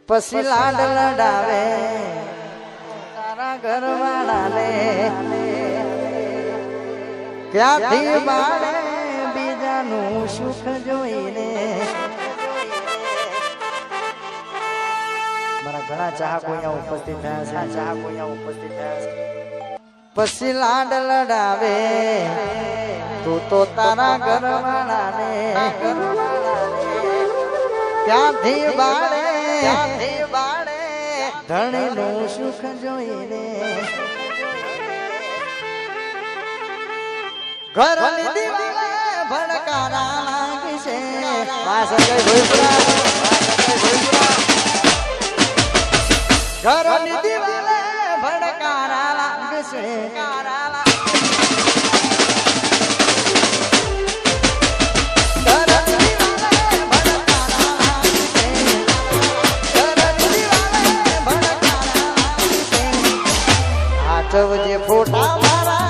પછી લાડ લડાવે તારા ઘરવાળાને ક્યાંથી બાળે બીજાનું સુખ જોઈને મારા ઘણા ચાહકો અહીંયા ઉપસ્થિત થયા છે પછી લાડ લડાવે તું તો તારા ઘરવાળાને ક્યાંથી બાળે ધણીનું સુખ જોઈને ઘરની દિવાલે ભડકારા લાગી છે ઘરની દિવાલે ભડકારા લાગશે જે ફોટા મારા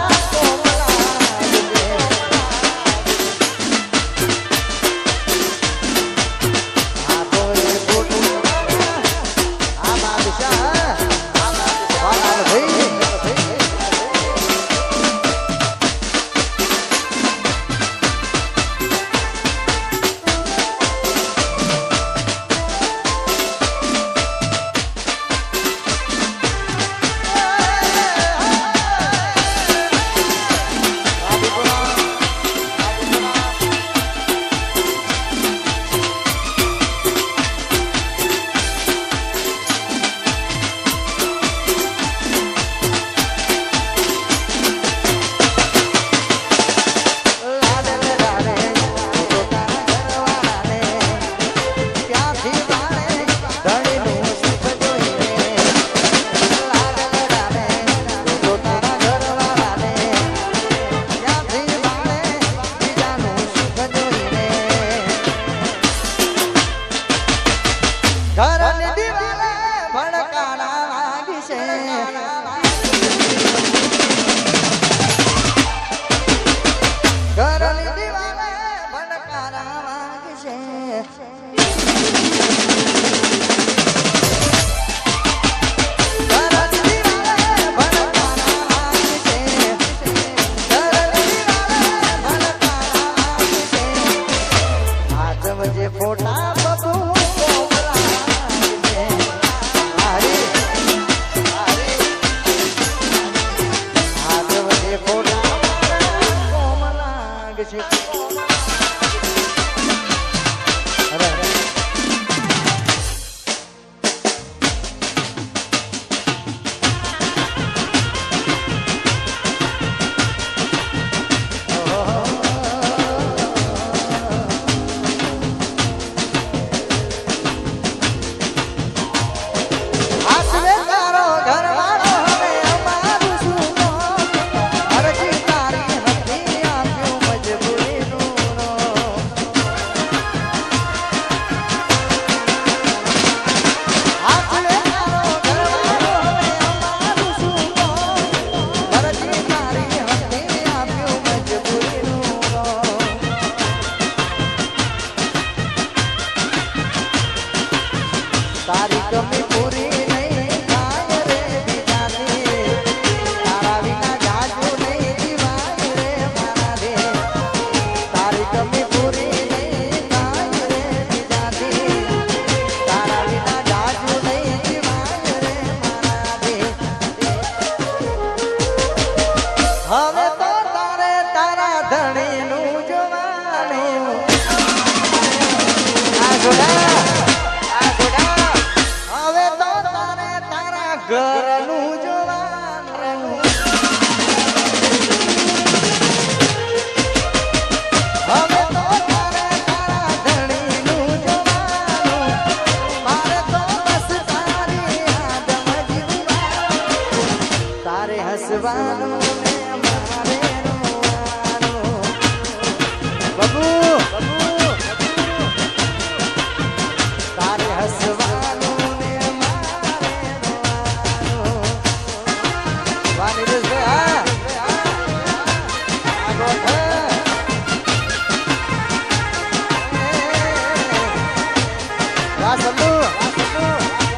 વાહ સંધુ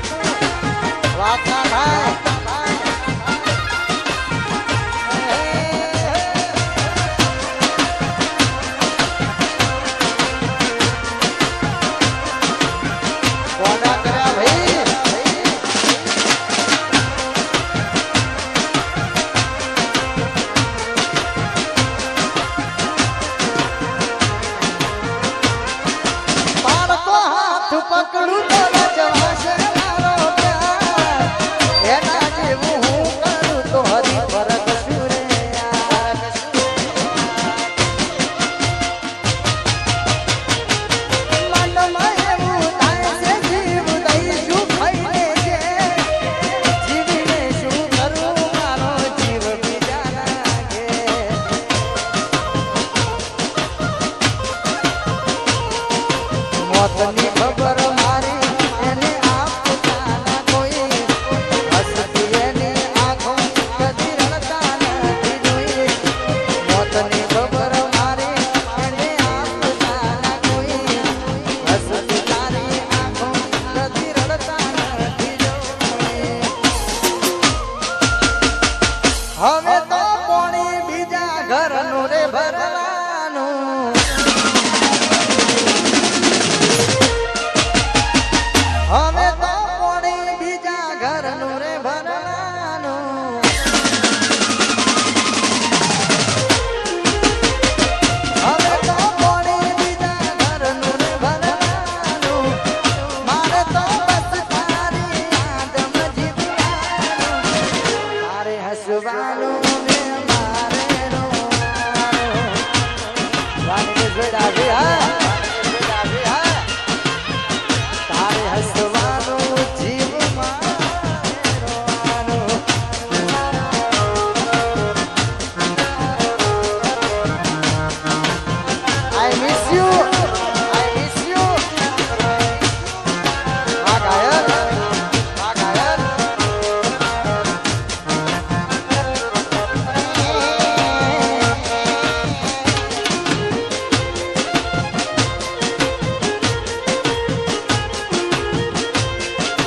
કોડા કર્યા ભાઈ બાળકો હાથ પકડું તો રજવાશે મારો પ્યાર એના જેવું હું કરું તો હરી ફરક શું રે મનમાં એવું થાય છે જીવ દઈશું ખાઈને છે જીવીને શું કરું મારો જીવ બીજા નાખે મોતની ખબર મારી એને આપતા ના કોઈ હસતી એની આંખો કદી રડતા નથી જોઈ મોતની ખબર મારી એને આપતા ના કોઈ હસતી તારી આંખો કદી રડતા નથી જોઈ હવે તો કોણી બીજા ઘરનું રે ભરવાનું હવે તો કોણી બીજા ઘરનું રે ભરવાનું હવે તો કોણી બીજા ઘરનું રે ભરવાનું મારે તો બસ તારી યાદમ જીવવાનું મારે હસવાનું ને મારે રોવાનું વાણી જોડા હા તારે હસવાનું જીવ મારે રોવાનું I miss you આ ગાયક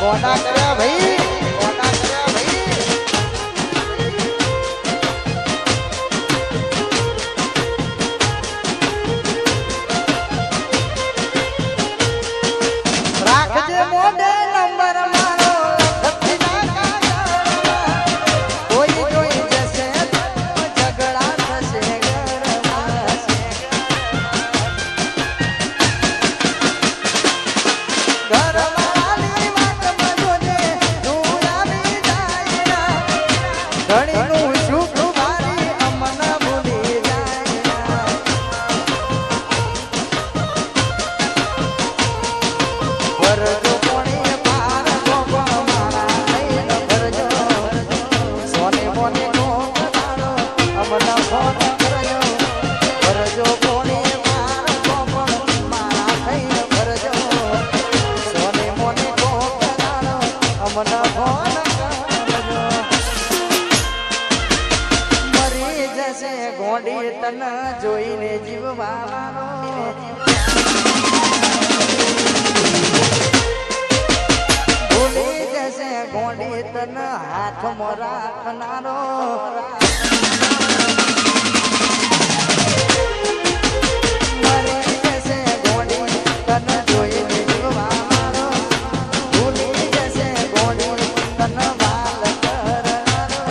કોટા કર્યા ભાઈ કોટા કર્યા ભાઈ રાખજે મોઢે નંબર મારો લખતી ના કાગળમાં કોઈ જોઈ જશે તો ઝઘડા થશે ઘરમાં ઘરવાળી વાતમાં જોજે તું આવી જાય ઘડીનું સુખ મારી અમના ભૂલી જાય ભરજો કોણી પાર ગોગો મારા લઈને ભરજો સોને મોને નો કરાડો અમના ફોન કરજો ભરજો કોણી પાર ગોગો મારા લઈને ભરજો સોને મોને નો કરાડો અમના ફોન કરજો મરી જશે ગોંડી તન જોઈને જીવવાનો ભૂલી જશે ગોંડી તન હાથમાં રાખનારો મરી જશે ગોંડી તન જોઈને જીવવાનો ભૂલી જશે ગોંડી તન વાલ કરનારો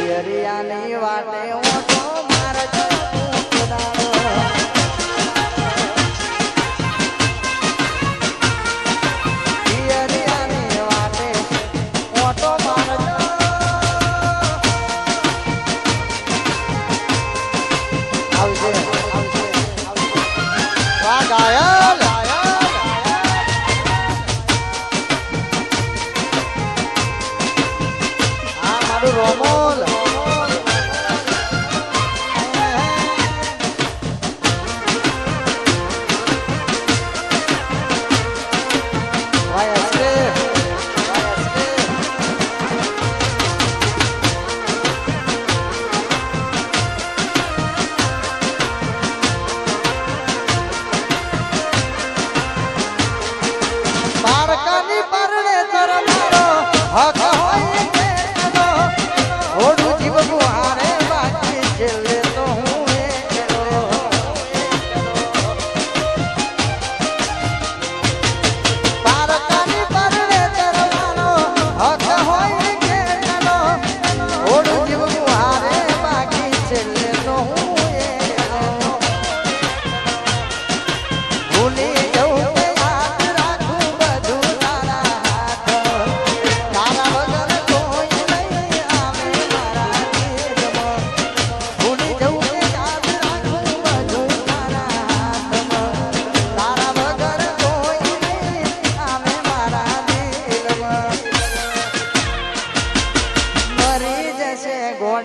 હરિયાની વાટે ઓટો મારજો ઉડાડો હરિયાની વાટે ઓટો મારજો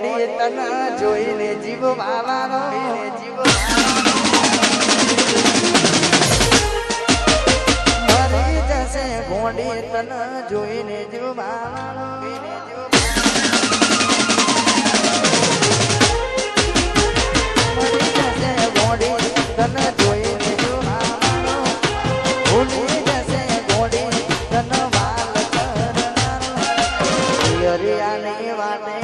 ગોડી તને જોઈને જીવ વાલાનો મરી જશે ગોડી તને જોઈને જીવ વાલાનો મરી જશે ગોડી તને જોઈને જીવ વાલાનો ભૂલી જશે ગોડી તને વાલ કરનારો હરિયાની વાટે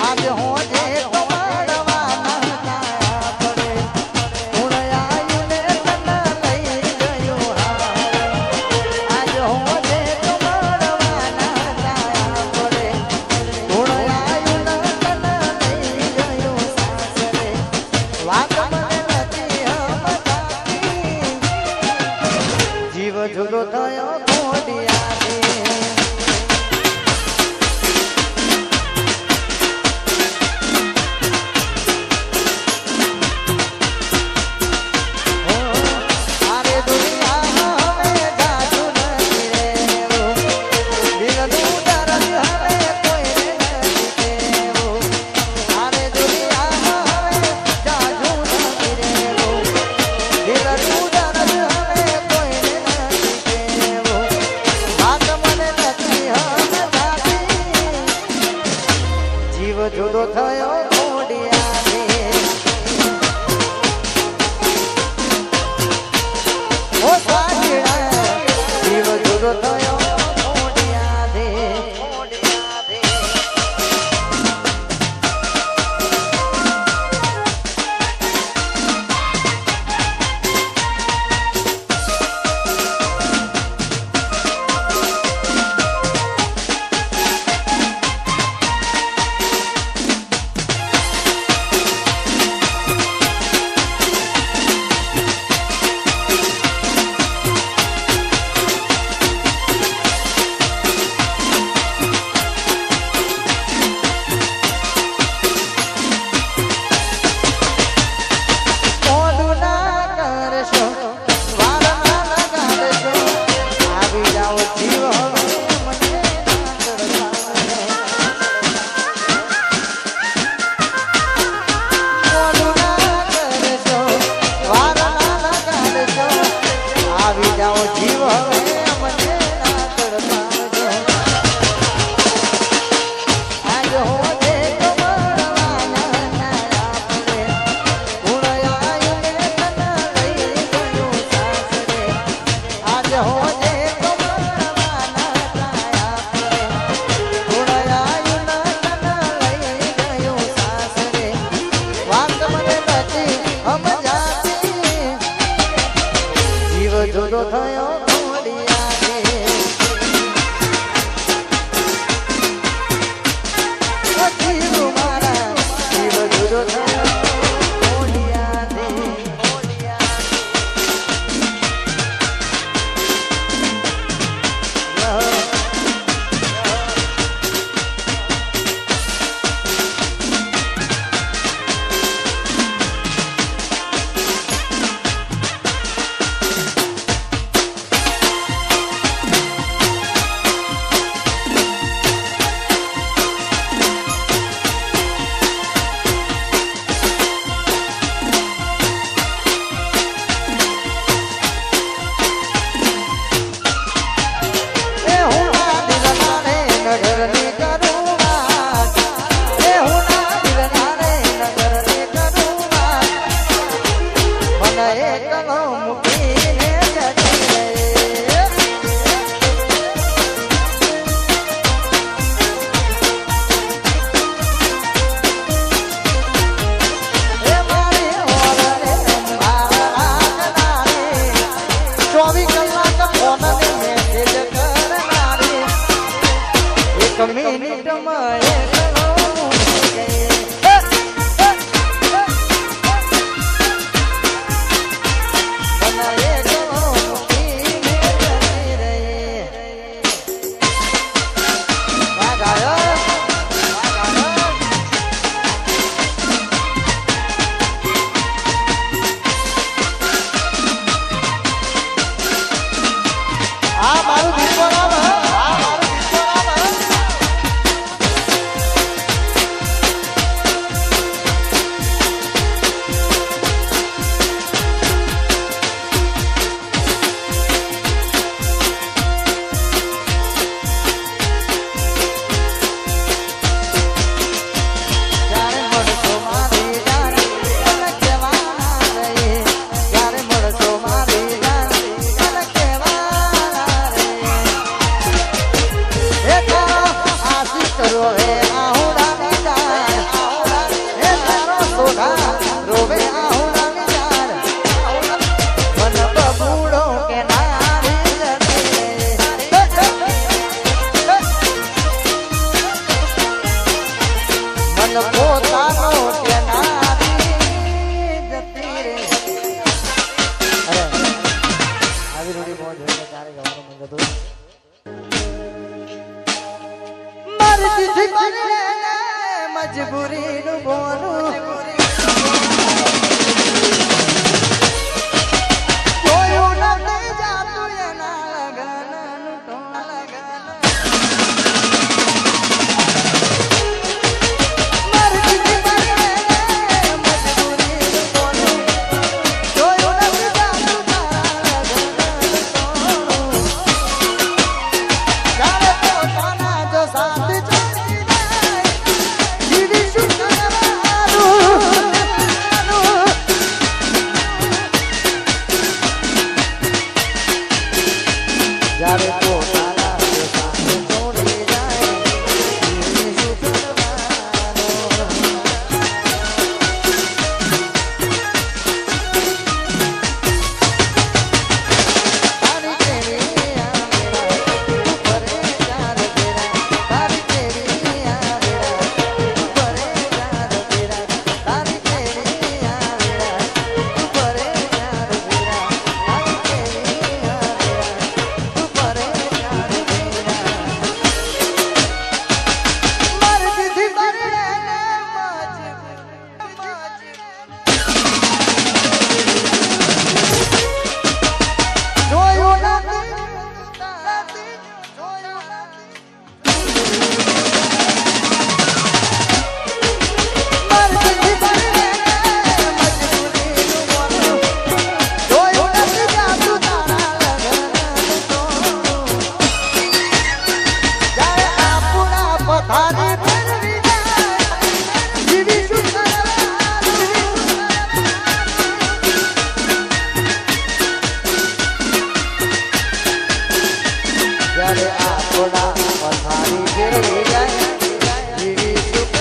आज हो जे तो मारवाना काया पड़े उण आयु ने तन लई गयो हारे आज हो जे तो मारवाना काया पड़े उण आयु ने तन लई गयो सासरे વાત મને નથી સમજાતી જીવ જુદો થયો ખોડિયાથી જુદો થયો ખોડિયાથી ઓ સાજણા જીવ જુદો થયો ખોડિયાથી જુદો થયો ખોડિયાથી આહુડાની જાન હે તારો સોઢા રોવે આહુડાની જાન મન બબૂડો કે નારી જતી મન પોતાનો કે નારી જતી રે અરે આવી રૂડી મોજ હોય તારે ગવાનું મન જતું મરજી બને મજબૂરી નું બોલું જોયું નથી જાતું એના લગનનું ટોળા મરજી બને મજબૂરી નું બોલું જોયું નથી જાતું તારા લગનનું ટોળું જાણે પોતાના જો સાથ જ્યારે પોતાના સામે છોડી જાય જીવી શું તારી કેવી આવેરા તું ફરે ચાર ફેરા તારી કેવી આવેરા તું ફરે ચાર ફેરા તારી કેવી આવેરા તું ફરે ચાર ફેરા તારી કેવી આવેરા જ્યારે આપણા પથારી ફેરવી જાય જીવી સુખ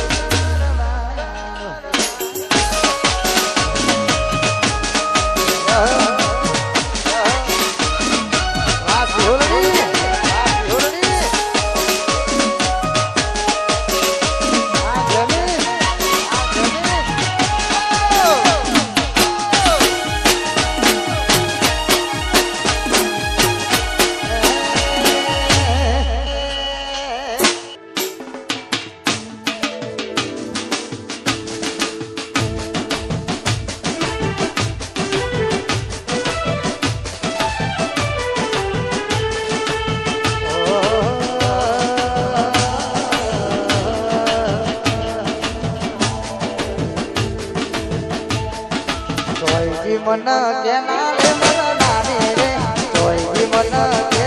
મન કેના રે મન નાની રે તોય મન